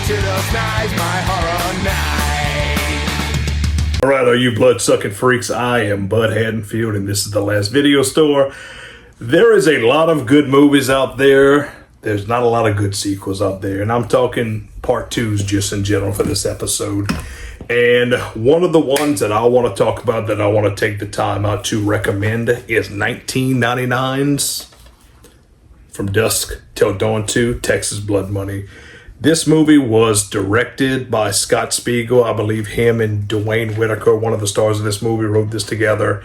to those nights, my horror night. Alright, all you blood-sucking freaks, I am Bud Haddonfield, and this is The Last Video Store. There is a lot of good movies out there. There's not a lot of good sequels out there, and I'm talking part twos just in general for this episode. And one of the ones that I want to talk about, that I want to take the time out to recommend, is 1999's From Dusk Till Dawn 2, Texas Blood Money. This movie was directed by Scott Spiegel. I believe him and Dwayne Whitaker, one of the stars of this movie, wrote this together.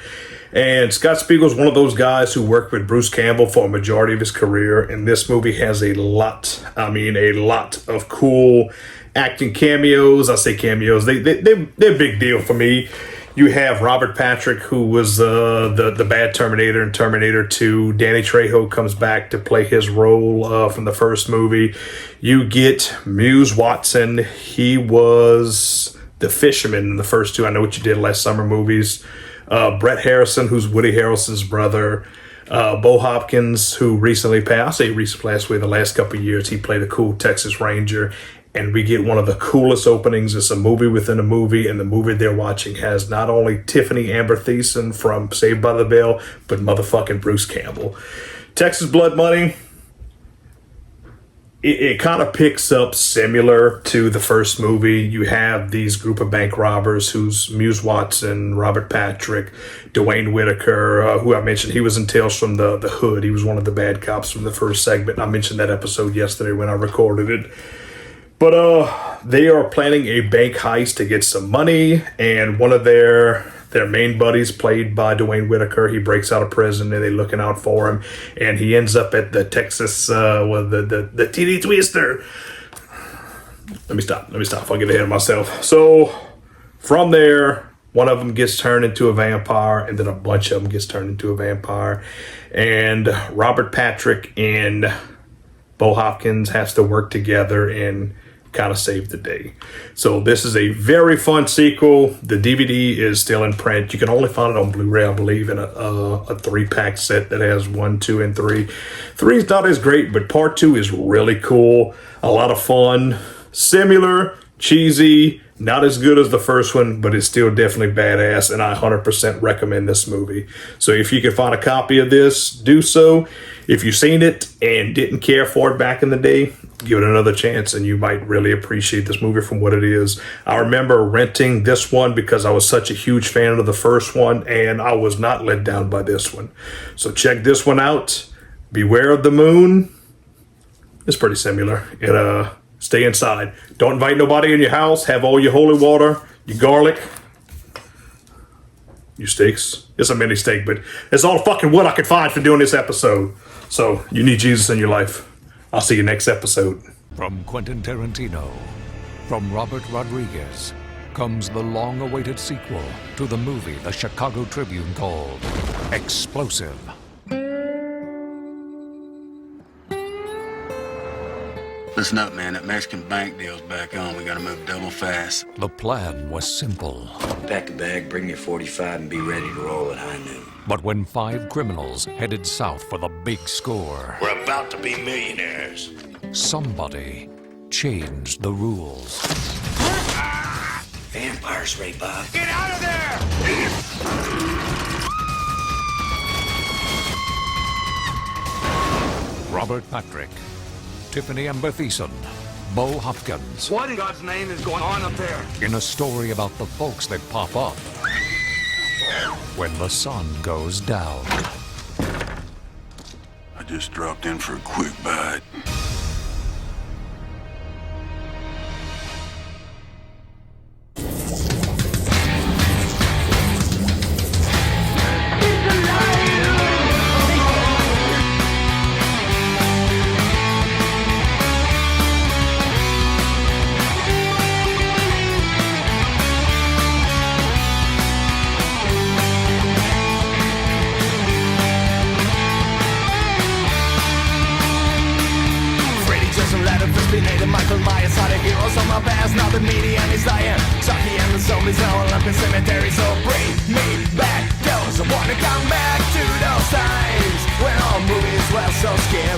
And Scott Spiegel is one of those guys who worked with Bruce Campbell for a majority of his career. And this movie has a lot of cool acting cameos. I say cameos. They're a big deal for me. You have Robert Patrick, who was the bad Terminator in Terminator 2. Danny Trejo comes back to play his role from the first movie. You get Muse Watson. He was the fisherman in the first two I Know What You Did Last Summer movies. Brett Harrison, who's Woody Harrelson's brother. Bo Hopkins, who recently passed. I'll say recently, last week, the last couple of years, he played a cool Texas Ranger. And we get one of the coolest openings. It's a movie within a movie, and the movie they're watching has not only Tiffany Amber Thiessen from Saved by the Bell, but motherfucking Bruce Campbell. Texas Blood Money, it kind of picks up similar to the first movie. You have these group of bank robbers who's Muse Watson, Robert Patrick, Dwayne Whitaker, who I mentioned. He was in Tales from the Hood. He was one of the bad cops from the first segment. I mentioned that episode yesterday when I recorded it. But they are planning a bank heist to get some money, and one of their main buddies, played by Dwayne Whitaker, he breaks out of prison, and they're looking out for him, and he ends up at the Texas, the TD Twister. Let me stop before I get ahead of myself. So from there, one of them gets turned into a vampire, and then a bunch of them gets turned into a vampire, and Robert Patrick and Bo Hopkins has to work together and kind of save the day. So this is a very fun sequel. The DVD is still in print. You can only find it on Blu-ray, I believe, in a 3-pack set that has 1, 2, and 3. 3 is not as great, but part 2 is really cool. A lot of fun. Similar, cheesy, not as good as the first one, but it's still definitely badass, and I 100% recommend this movie. So if you can find a copy of this, do so. If you've seen it and didn't care for it back in the day, give it another chance, and you might really appreciate this movie from what it is. I remember renting this one because I was such a huge fan of the first one, and I was not let down by this one. So check this one out. Beware of the Moon. It's pretty similar. Stay inside. Don't invite nobody in your house. Have all your holy water, your garlic, your steaks. It's a mini steak, but it's all the fucking wood I could find for doing this episode. So you need Jesus in your life. I'll see you next episode. From Quentin Tarantino, from Robert Rodriguez, comes the long-awaited sequel to the movie the Chicago Tribune called Explosive. Listen up, man. That Mexican bank deal's back on. We gotta move double fast. The plan was simple. Pack a bag, bring your 45, and be ready to roll at high noon. But when 5 criminals headed south for the big score, We're about to be millionaires. somebody changed the rules. Vampires, Ray Bob. Get out of there! Robert Patrick, Tiffany Amber Thiessen, Bo Hopkins. What in God's name is going on up there? In a story about the folks that pop up when the sun goes down. I just dropped in for a quick bite. Michael Myers are the heroes of my past. Now the media is dying. Chucky and the zombies all up in cemetery. So bring me back those. I wanna come back to those times when all movies were so scary.